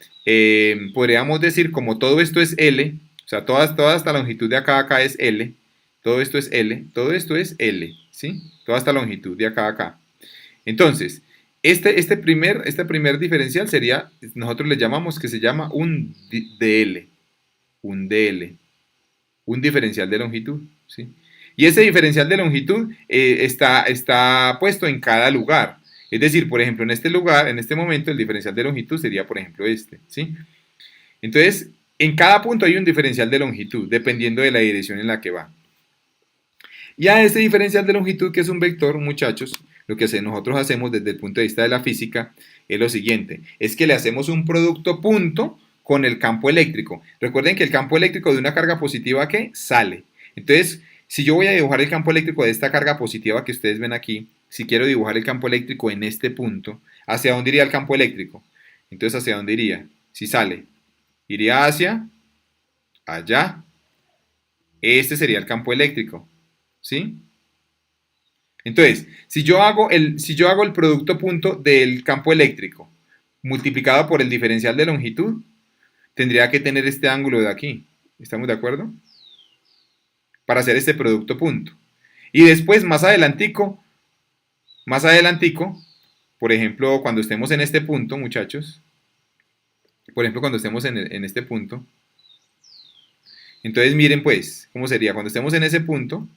Speaker 1: podríamos decir, como todo esto es L, o sea, toda esta longitud de acá a acá es L, todo esto es L, todo esto es L, ¿sí? Toda esta longitud de acá a acá. Entonces, este primer diferencial sería, nosotros le llamamos que se llama un DL, un DL, un diferencial de longitud, ¿sí? Y ese diferencial de longitud está puesto en cada lugar. Es decir, por ejemplo, en este lugar, en este momento, el diferencial de longitud sería, por ejemplo, este, ¿sí? Entonces, en cada punto hay un diferencial de longitud, dependiendo de la dirección en la que va. Y a este diferencial de longitud, que es un vector, muchachos, lo que nosotros hacemos desde el punto de vista de la física, es lo siguiente, es que le hacemos un producto punto con el campo eléctrico. Recuerden que el campo eléctrico de una carga positiva que sale. Entonces, si yo voy a dibujar el campo eléctrico de esta carga positiva que ustedes ven aquí, si quiero dibujar el campo eléctrico en este punto, ¿hacia dónde iría el campo eléctrico? Entonces, ¿hacia dónde iría? Si sale, iría hacia allá. Este sería el campo eléctrico, ¿sí? Entonces, si yo hago el producto punto del campo eléctrico multiplicado por el diferencial de longitud, tendría que tener este ángulo de aquí. ¿Estamos de acuerdo? Para hacer este producto punto. Y después, más adelantico, por ejemplo, cuando estemos en este punto, muchachos, por ejemplo, cuando estemos en este punto, entonces miren pues, ¿cómo sería? Cuando estemos en ese punto,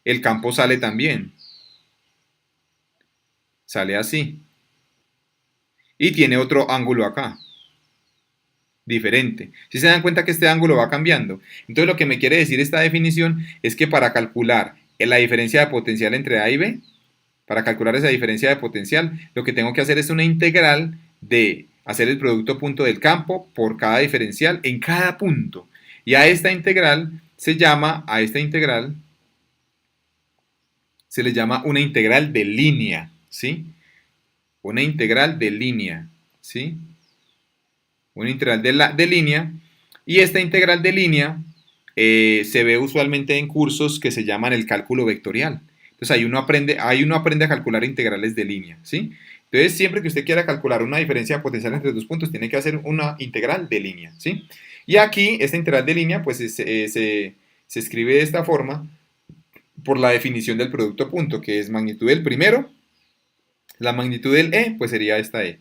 Speaker 1: el campo sale también. Sale así. Y tiene otro ángulo acá. Diferente. Si se dan cuenta que este ángulo va cambiando. Entonces lo que me quiere decir esta definición es que para calcular la diferencia de potencial entre A y B, para calcular esa diferencia de potencial, lo que tengo que hacer es una integral de hacer el producto punto del campo por cada diferencial en cada punto. Y a esta integral se le llama una integral de línea, ¿sí? Una integral de línea, ¿sí? Una integral de línea. Y esta integral de línea se ve usualmente en cursos que se llaman el cálculo vectorial. Entonces ahí uno aprende a calcular integrales de línea, ¿sí? Entonces siempre que usted quiera calcular una diferencia de potencial entre dos puntos, tiene que hacer una integral de línea, ¿sí? Y aquí esta integral de línea pues se escribe de esta forma por la definición del producto punto, que es magnitud del primero, la magnitud del E, pues sería esta E.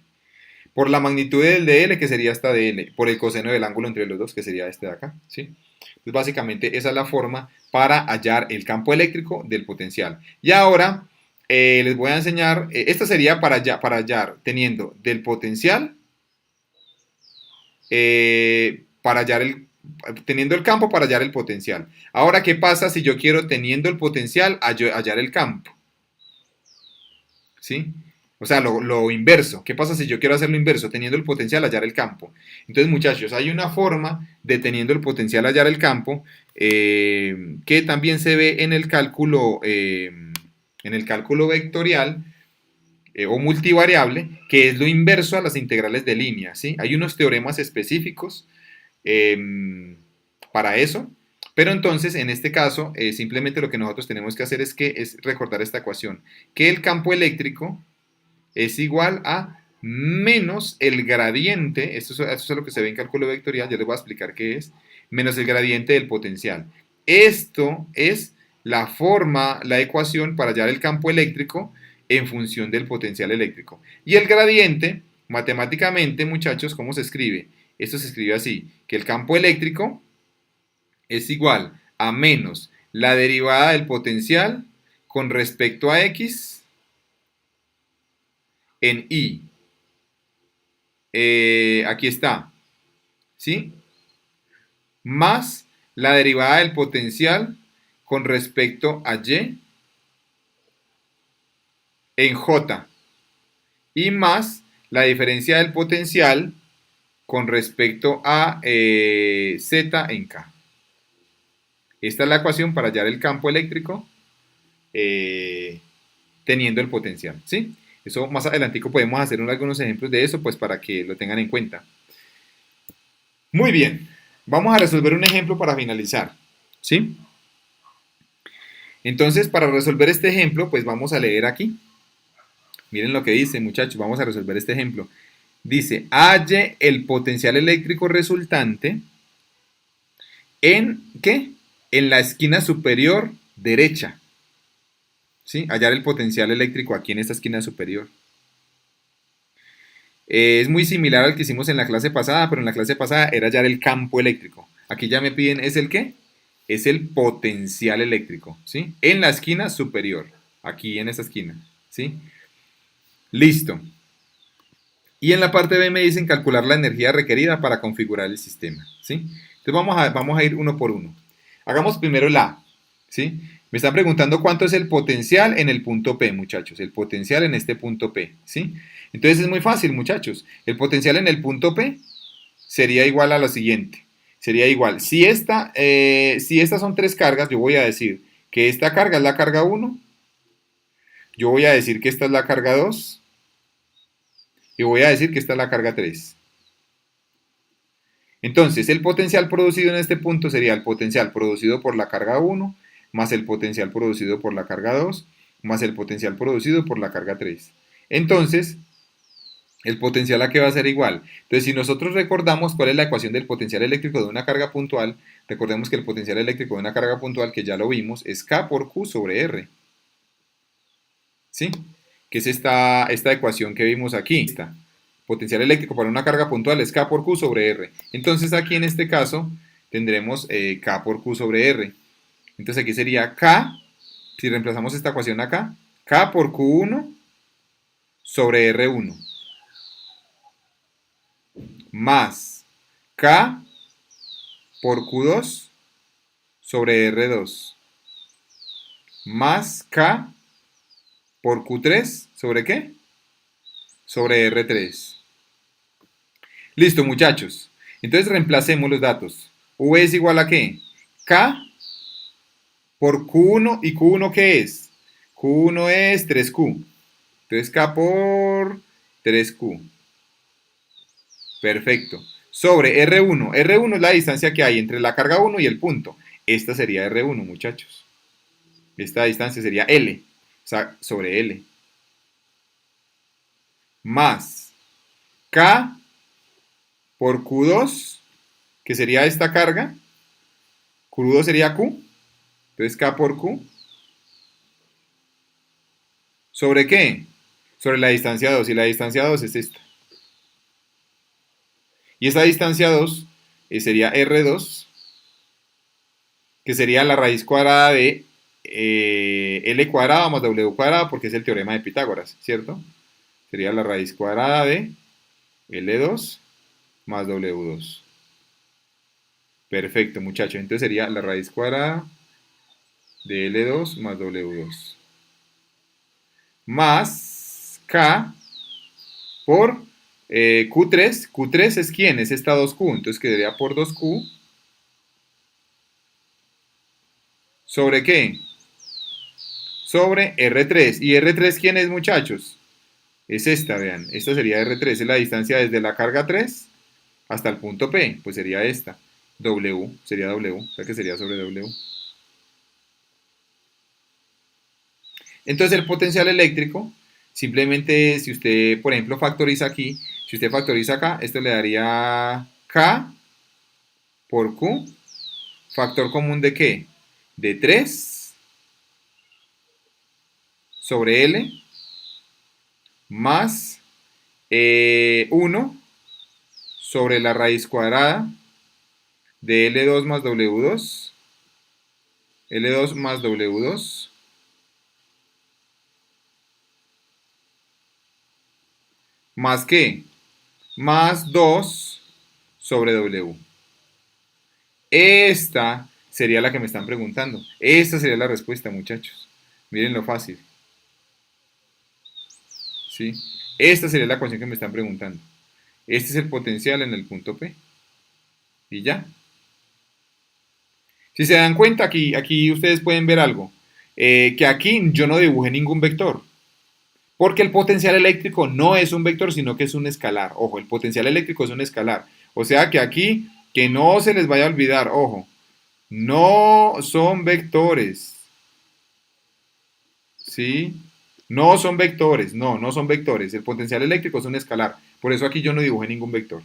Speaker 1: Por la magnitud del dl, que sería esta dl, por el coseno del ángulo entre los dos, que sería este de acá, ¿sí? Entonces, básicamente, esa es la forma para hallar el campo eléctrico del potencial. Y ahora, les voy a enseñar, esta sería para hallar, teniendo del potencial, teniendo el campo para hallar el potencial. Ahora, ¿qué pasa si yo quiero, teniendo el potencial, hallar el campo? ¿Sí? O sea, lo inverso. ¿Qué pasa si yo quiero hacer lo inverso? Teniendo el potencial, hallar el campo. Entonces, muchachos, hay una forma de teniendo el potencial, hallar el campo, que también se ve en el cálculo vectorial o multivariable, que es lo inverso a las integrales de línea, ¿sí? Hay unos teoremas específicos para eso. Pero entonces, en este caso, simplemente lo que nosotros tenemos que hacer es recordar esta ecuación, que el campo eléctrico es igual a menos el gradiente, esto es lo que se ve en cálculo vectorial, ya les voy a explicar qué es, menos el gradiente del potencial. Esto es la ecuación para hallar el campo eléctrico en función del potencial eléctrico. Y el gradiente, matemáticamente, muchachos, ¿cómo se escribe? Esto se escribe así, que el campo eléctrico es igual a menos la derivada del potencial con respecto a x en y. Aquí está, ¿sí? Más la derivada del potencial con respecto a y en j. Y más la diferencia del potencial con respecto a z en k. Esta es la ecuación para hallar el campo eléctrico teniendo el potencial, ¿sí? Eso más adelantico podemos hacer algunos ejemplos de eso, pues para que lo tengan en cuenta. Muy bien, vamos a resolver un ejemplo para finalizar, ¿sí? Entonces, para resolver este ejemplo, pues vamos a leer aquí. Miren lo que dice, muchachos, vamos a resolver este ejemplo. Dice, halle el potencial eléctrico resultante en, ¿qué? En la esquina superior derecha. ¿Sí? Hallar el potencial eléctrico aquí en esta esquina superior. Es muy similar al que hicimos en la clase pasada, pero en la clase pasada era hallar el campo eléctrico. Aquí ya me piden, ¿es el qué? Es el potencial eléctrico, ¿sí? En la esquina superior, aquí en esta esquina, ¿sí? Listo. Y en la parte B me dicen calcular la energía requerida para configurar el sistema, ¿sí? Entonces vamos a ir uno por uno. Hagamos primero el A, ¿sí? Me están preguntando cuánto es el potencial en el punto P, muchachos. El potencial en este punto P, ¿sí? Entonces es muy fácil, muchachos. El potencial en el punto P sería igual a lo siguiente. Sería igual. Si estas son tres cargas, yo voy a decir que esta carga es la carga 1. Yo voy a decir que esta es la carga 2. Y voy a decir que esta es la carga 3. Entonces, el potencial producido en este punto sería el potencial producido por la carga 1 más el potencial producido por la carga 2 más el potencial producido por la carga 3. Entonces, el potencial a qué va a ser igual. Entonces, si nosotros recordamos cuál es la ecuación del potencial eléctrico de una carga puntual, recordemos que el potencial eléctrico de una carga puntual, que ya lo vimos, es K por Q sobre R. ¿Sí? Que es esta ecuación que vimos aquí. Esta. Potencial eléctrico para una carga puntual es K por Q sobre R. Entonces aquí en este caso tendremos K por Q sobre R. Entonces aquí sería K, si reemplazamos esta ecuación acá, K por Q1 sobre R1 más K por Q2 sobre R2 más K por Q3 sobre ¿qué? Sobre R3. Listo, muchachos. Entonces reemplacemos los datos. V es igual a ¿qué? K por Q1. ¿Y Q1 qué es? Q1 es 3Q. Entonces K por 3Q. Perfecto. Sobre R1. R1 es la distancia que hay entre la carga 1 y el punto. Esta sería R1, muchachos. Esta distancia sería L. O sea, sobre L. Más K por Q2, que sería esta carga. Q2 sería Q. Entonces K por Q. ¿Sobre qué? Sobre la distancia 2. Y la distancia 2 es esta. Y esa distancia 2 sería R2, que sería la raíz cuadrada de L cuadrado más W cuadrado, porque es el teorema de Pitágoras, ¿cierto? Sería la raíz cuadrada de L2 más W2. Perfecto, muchachos. Entonces sería la raíz cuadrada de L2 más W2. Más K por Q3. Q3 es ¿quién? Es esta 2Q. Entonces quedaría por 2Q. ¿Sobre qué? Sobre R3. ¿Y R3 quién es, muchachos? Es esta, vean. Esta sería R3. Es la distancia desde la carga 3 hasta el punto P. Pues sería esta. W. Sería W. O sea que sería sobre W. Entonces el potencial eléctrico, simplemente si usted, por ejemplo, factoriza aquí, si usted factoriza acá, esto le daría K por Q, factor común de ¿qué? De 3 sobre L más 1 sobre la raíz cuadrada de L2 más W2, L2 más W2, más ¿qué? Más 2 sobre W. Esta sería la que me están preguntando. Esta sería la respuesta, muchachos. Miren lo fácil. ¿Sí? Esta sería la ecuación que me están preguntando. Este es el potencial en el punto P. Y ya. Si se dan cuenta, aquí ustedes pueden ver algo. Que aquí yo no dibujé ningún vector. Porque el potencial eléctrico no es un vector, sino que es un escalar. Ojo, el potencial eléctrico es un escalar. O sea que aquí, que no se les vaya a olvidar, ojo, no son vectores. ¿Sí? No son vectores, no son vectores. El potencial eléctrico es un escalar. Por eso aquí yo no dibujé ningún vector.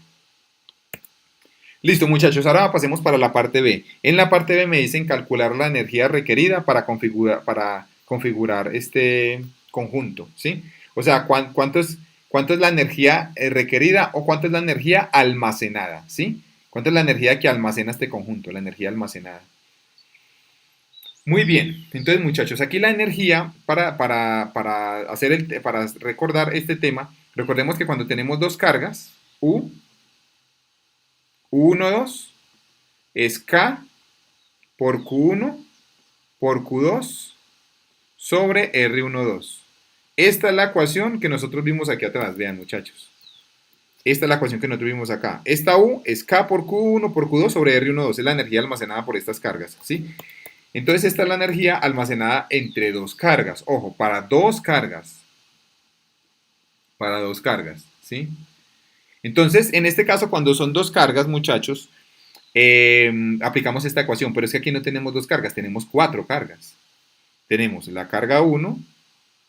Speaker 1: Listo, muchachos. Ahora pasemos para la parte B. En la parte B me dicen calcular la energía requerida para configurar este conjunto, ¿sí? O sea, cuánto es la energía requerida o cuánto es la energía almacenada, ¿sí? ¿Cuánto es la energía que almacena este conjunto, la energía almacenada? Muy bien, entonces muchachos, aquí la energía para recordar este tema, recordemos que cuando tenemos dos cargas, U12 es K por Q1 por Q2 sobre R12. Esta es la ecuación que nosotros vimos aquí atrás, vean muchachos. Esta es la ecuación que nosotros vimos acá. Esta U es K por Q1 por Q2 sobre R12, es la energía almacenada por estas cargas, ¿sí? Entonces esta es la energía almacenada entre dos cargas, ojo, para dos cargas, ¿sí? Entonces, en este caso, cuando son dos cargas, muchachos, aplicamos esta ecuación, pero es que aquí no tenemos dos cargas, tenemos cuatro cargas. Tenemos la carga 1,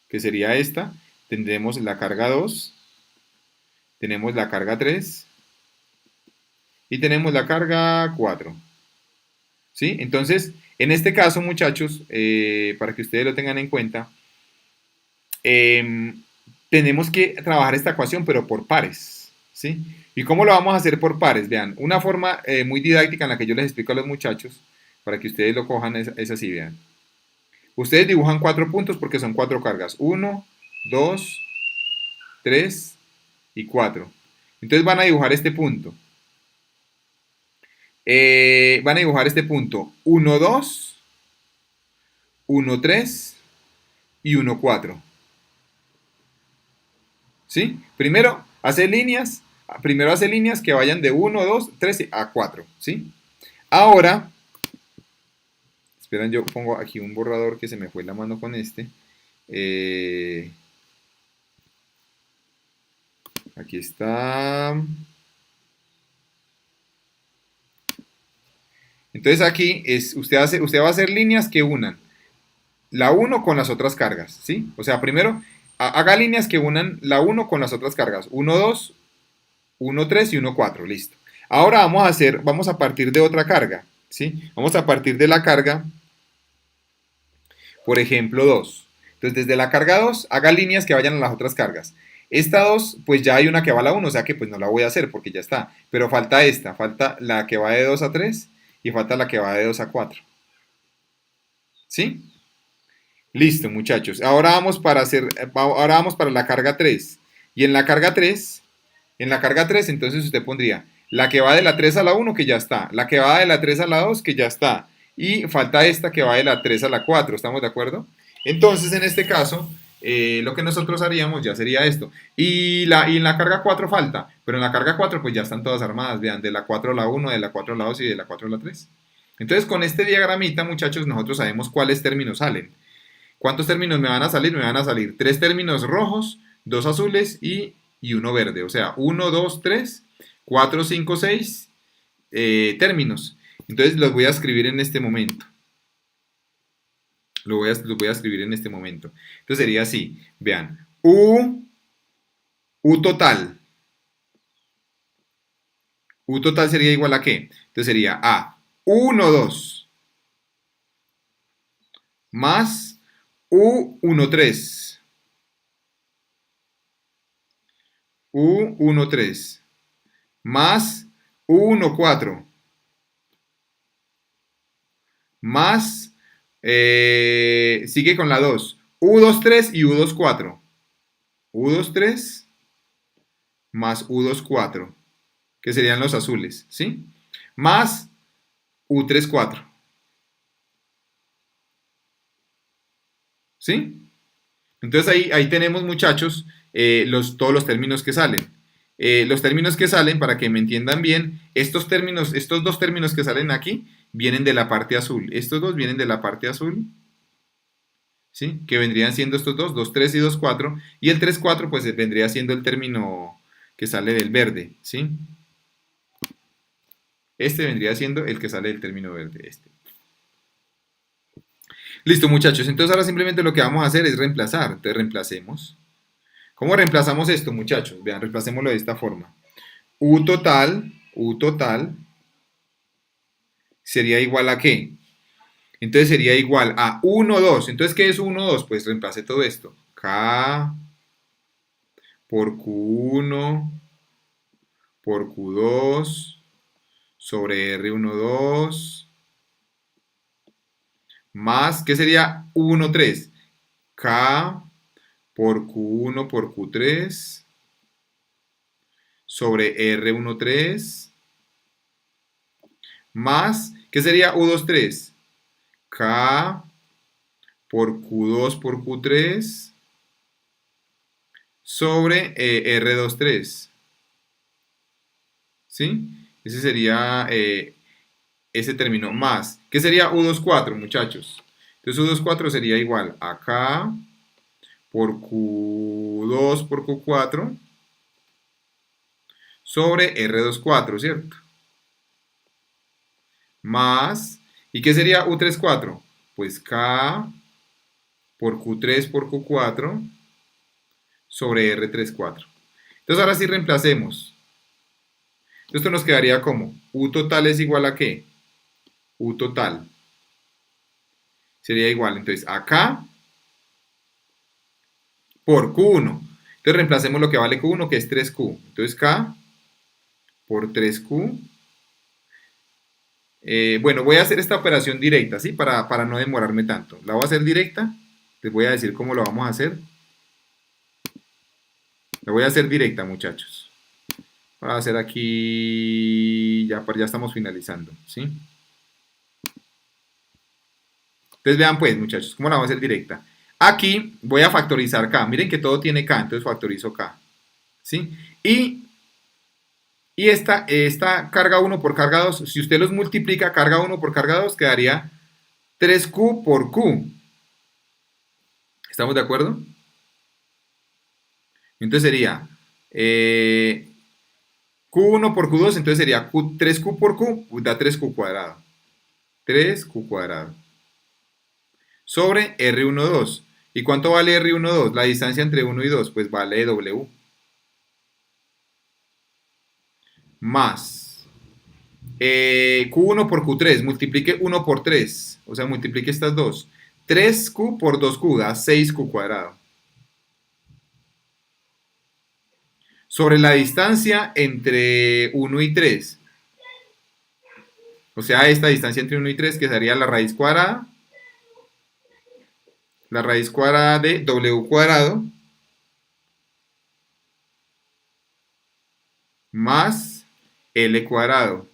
Speaker 1: que sería esta, tendremos la carga 2, tenemos la carga 3 y tenemos la carga 4. ¿Sí? Entonces, en este caso, muchachos, para que ustedes lo tengan en cuenta, eh, tenemos que trabajar esta ecuación, pero por pares. ¿Sí? ¿Y cómo lo vamos a hacer por pares? Vean, una forma muy didáctica en la que yo les explico a los muchachos, para que ustedes lo cojan, es así, vean. Ustedes dibujan cuatro puntos porque son cuatro cargas. 1, 2, 3 y 4. Entonces van a dibujar este punto. Van a dibujar este punto 1, 2, 1, 3 y 1, 4. ¿Sí? Primero hace líneas que vayan de 1, 2, 3 a 4. ¿Sí? Ahora, esperan, yo pongo aquí un borrador que se me fue la mano con este. Aquí está. Entonces aquí usted va a hacer líneas que unan la 1 con las otras cargas, ¿sí? O sea, primero haga líneas que unan la 1 con las otras cargas. 1, 2, 1, 3 y 1, 4, listo. Ahora vamos a partir de otra carga, ¿sí? Vamos a partir de la carga, por ejemplo, 2. Entonces, desde la carga 2, haga líneas que vayan a las otras cargas. Esta 2, pues ya hay una que va a la 1, o sea que pues no la voy a hacer porque ya está. Pero falta la que va de 2 a 3 y falta la que va de 2 a 4. ¿Sí? Listo, muchachos. Ahora vamos para la carga 3. Y en la carga 3, entonces usted pondría la que va de la 3 a la 1, que ya está. La que va de la 3 a la 2, que ya está. Y falta esta que va de la 3 a la 4. ¿Estamos de acuerdo? Entonces, en este caso, lo que nosotros haríamos ya sería esto. Y en la carga 4 falta. Pero en la carga 4, pues ya están todas armadas. Vean, de la 4 a la 1, de la 4 a la 2 y de la 4 a la 3. Entonces, con este diagramita, muchachos, nosotros sabemos cuáles términos salen. ¿Cuántos términos me van a salir? Me van a salir 3 términos rojos, 2 azules y 1 verde. O sea, 1, 2, 3, 4, 5, 6 términos. Entonces los voy a escribir en este momento. Los voy a escribir en este momento. Entonces sería así. Vean. U total. U total sería igual a qué? Entonces sería a 1, 2 más U1, 3. U1, 3 más U1, 4 más, sigue con la 2, U2, 3 y U2, 4. U2, 3 más U2, 4, que serían los azules, ¿sí? Más U3, 4, ¿sí? Entonces ahí tenemos, muchachos, todos los términos que salen. Los términos que salen, para que me entiendan bien, estos dos términos que salen aquí, vienen de la parte azul. Estos dos vienen de la parte azul, ¿sí? Que vendrían siendo estos dos, 2, 3 y 2, 4. Y el 3, 4, pues vendría siendo el término que sale del verde, ¿sí? Este vendría siendo el que sale del término verde, este. Listo, muchachos. Entonces ahora simplemente lo que vamos a hacer es reemplazar. Entonces reemplacemos. ¿Cómo reemplazamos esto, muchachos? Vean, reemplacémoslo de esta forma. U total sería igual a ¿qué? Entonces sería igual a 1, 2. Entonces, ¿qué es 1, 2? Pues reemplace todo esto. K por Q1 por Q2 sobre R12 más, ¿qué sería 1, 3? K por Q1 por Q3 sobre R13 más, ¿qué sería U2, 3? K por Q2 por Q3 sobre R23. ¿Sí? Ese sería ese término más. ¿Qué sería U24, muchachos? Entonces U24 sería igual a K por Q2 por Q4 sobre R24, ¿cierto? Más, ¿y qué sería U34? Pues K por Q3 por Q4 sobre R34. Entonces ahora sí reemplacemos. Esto nos quedaría como U total es igual a ¿qué? U total sería igual entonces a K por Q1. Entonces reemplacemos lo que vale Q1, que es 3Q. Entonces K por 3Q. Bueno, voy a hacer esta operación directa, ¿sí? Para no demorarme tanto. La voy a hacer directa. Les voy a decir cómo lo vamos a hacer. La voy a hacer directa, muchachos. Voy a hacer aquí... Ya estamos finalizando, ¿sí? Entonces vean pues, muchachos, cómo la vamos a hacer directa. Aquí voy a factorizar K. Miren que todo tiene K, entonces factorizo K. ¿Sí? Y esta carga 1 por carga 2, si usted los multiplica, carga 1 por carga 2, quedaría 3Q por Q. ¿Estamos de acuerdo? Entonces sería Q1 por Q2, entonces sería 3Q por Q, da 3Q cuadrado. 3Q cuadrado. Sobre R12. ¿Y cuánto vale R12? La distancia entre 1 y 2, pues vale W. Más Q1 por Q3, multiplique 1 por 3, o sea, multiplique estas dos. 3Q por 2Q da 6Q cuadrado. Sobre la distancia entre 1 y 3, o sea, esta distancia entre 1 y 3, que sería la raíz cuadrada de W cuadrado, más L cuadrado.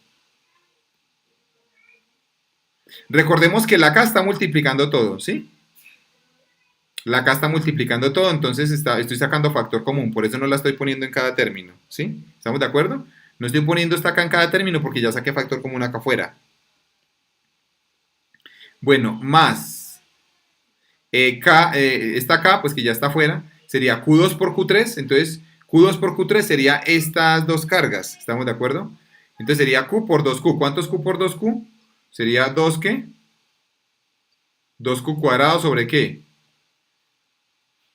Speaker 1: Recordemos que la K está multiplicando todo, ¿sí? La K está multiplicando todo, entonces estoy sacando factor común, por eso no la estoy poniendo en cada término, ¿sí? ¿Estamos de acuerdo? No estoy poniendo esta K en cada término porque ya saqué factor común acá afuera. Bueno, más esta K, pues que ya está afuera, sería Q2 por Q3, entonces Q2 por Q3 sería estas dos cargas, ¿estamos de acuerdo? Entonces sería Q por 2Q, ¿cuánto es Q por 2Q? Sería 2 ¿qué? 2Q cuadrado sobre ¿qué?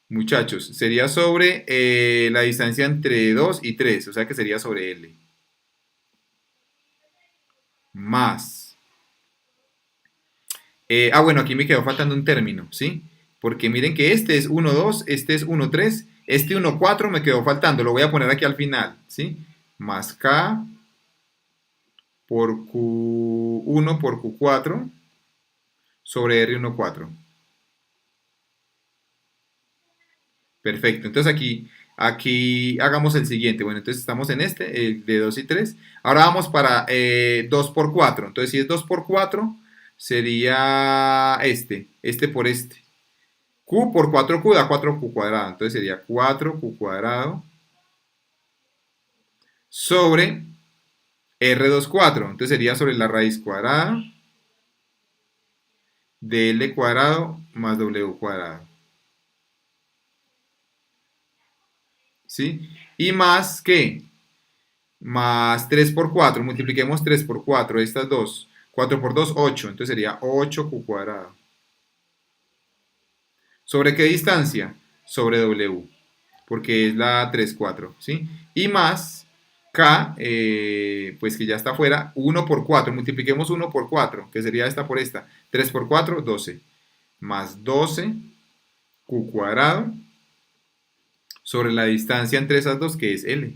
Speaker 1: Muchachos, sería sobre la distancia entre 2 y 3, o sea que sería sobre L. Más. Bueno, aquí me quedó faltando un término, ¿sí? Porque miren que este es 1, 2, este es 1, 3, este 1, 4 me quedó faltando, lo voy a poner aquí al final, ¿sí? Más K por Q1 por Q4 sobre R1, 4. Perfecto, entonces aquí hagamos el siguiente. Bueno, entonces estamos en este, el de 2 y 3. Ahora vamos para 2 por 4. Entonces, si es 2 por 4, sería este por este. Q por 4Q da 4Q cuadrado. Entonces sería 4Q cuadrado sobre R24. Entonces sería sobre la raíz cuadrada de L cuadrado más W cuadrado. ¿Sí? Y más que más 3 por 4, multipliquemos 3 por 4, estas dos, 4 por 2, 8, entonces sería 8Q cuadrado. ¿Sobre qué distancia? Sobre W, porque es la 3, 4, ¿sí? Y más K, pues que ya está afuera, 1 por 4, multipliquemos 1 por 4, que sería esta por esta, 3 por 4, 12, más 12Q cuadrado, sobre la distancia entre esas dos, que es L.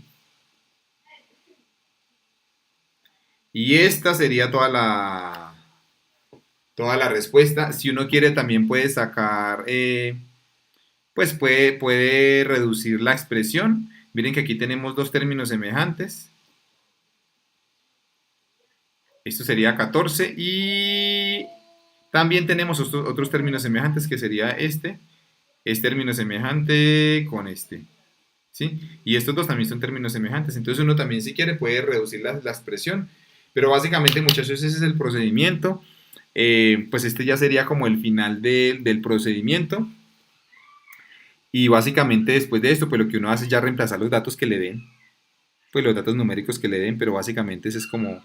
Speaker 1: Y esta sería toda la respuesta. Si uno quiere también puede sacar, pues puede reducir la expresión. Miren que aquí tenemos dos términos semejantes. Esto sería 14 y también tenemos otros términos semejantes que sería este. Es término semejante con este. ¿sí? Y estos dos también son términos semejantes. Entonces uno también si quiere puede reducir la expresión. Pero básicamente muchachos ese es el procedimiento. Pues este ya sería como el final del procedimiento. Y básicamente después de esto pues lo que uno hace es ya reemplazar los datos que le den. Pues los datos numéricos que le den. Pero básicamente ese es como